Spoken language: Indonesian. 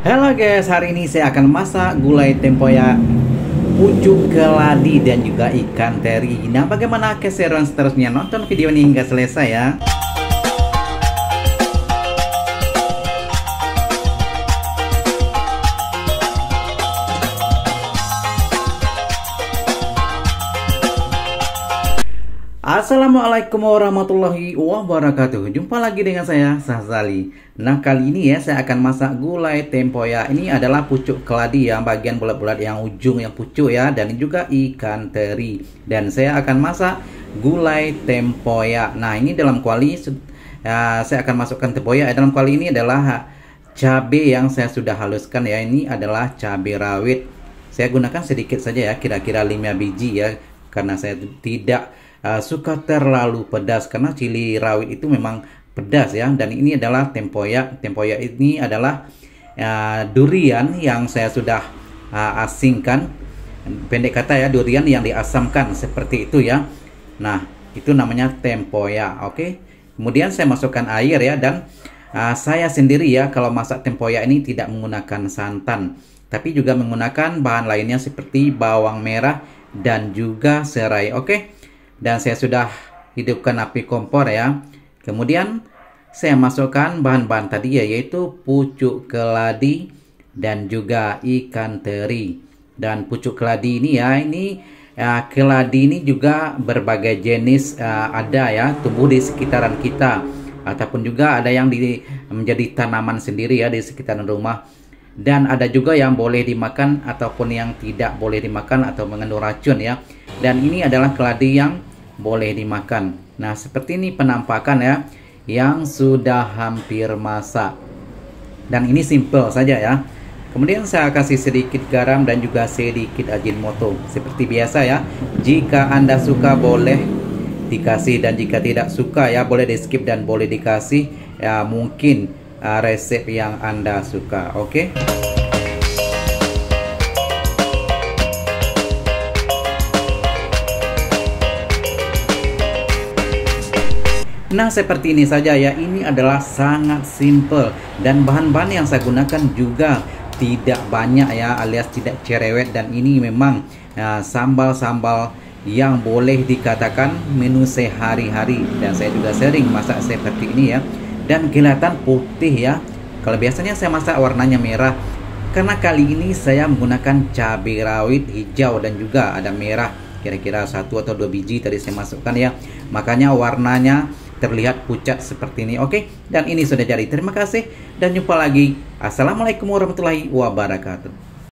Halo guys, hari ini saya akan masak gulai tempoyak, pucuk keladi dan juga ikan teri. Nah, bagaimana keseruan seterusnya? Nonton video ini hingga selesai ya. Assalamualaikum warahmatullahi wabarakatuh. Jumpa lagi dengan saya, Sahzali. Nah, kali ini ya saya akan masak gulai tempoyak. Ini adalah pucuk keladi yang bagian bulat-bulat yang ujung yang pucuk ya, dan juga ikan teri. Dan saya akan masak gulai tempoyak. Nah, ini dalam kuali saya akan masukkan tempoyak. Dalam kuali ini adalah cabai yang saya sudah haluskan ya. Ini adalah cabai rawit. Saya gunakan sedikit saja ya, kira-kira 5 biji ya, karena saya tidak suka terlalu pedas, karena cili rawit itu memang pedas ya. Dan ini adalah tempoyak. Tempoyak ini adalah durian yang saya sudah asingkan, pendek kata ya, durian yang diasamkan seperti itu ya. Nah, itu namanya tempoyak. Oke. Kemudian saya masukkan air ya, dan saya sendiri ya kalau masak tempoyak ini tidak menggunakan santan, tapi juga menggunakan bahan lainnya seperti bawang merah dan juga serai. Oke. Dan saya sudah hidupkan api kompor ya. Kemudian saya masukkan bahan-bahan tadi ya, yaitu pucuk keladi dan juga ikan teri. Dan pucuk keladi ini ya, keladi ini juga berbagai jenis ada ya, tumbuh di sekitaran kita, ataupun juga ada yang menjadi tanaman sendiri ya di sekitaran rumah. Dan ada juga yang boleh dimakan ataupun yang tidak boleh dimakan atau mengandung racun ya. Dan ini adalah keladi yang boleh dimakan. Nah, seperti ini penampakan ya, yang sudah hampir masak. Dan ini simple saja ya. Kemudian saya kasih sedikit garam dan juga sedikit Ajinomoto. Seperti biasa ya, jika Anda suka boleh dikasih, dan jika tidak suka ya boleh di skip dan boleh dikasih ya, mungkin resep yang Anda suka. Oke. Nah, seperti ini saja ya. Ini adalah sangat simple, dan bahan-bahan yang saya gunakan juga tidak banyak ya, alias tidak cerewet. Dan ini memang sambal-sambal yang boleh dikatakan menu sehari-hari, dan saya juga sering masak seperti ini ya. Dan kelihatan putih ya. Kalau biasanya saya masak warnanya merah, karena kali ini saya menggunakan cabai rawit hijau dan juga ada merah, kira-kira 1 atau 2 biji tadi saya masukkan ya. Makanya warnanya terlihat pucat seperti ini. Oke, dan ini sudah jadi. Terima kasih dan jumpa lagi. Assalamualaikum warahmatullahi wabarakatuh.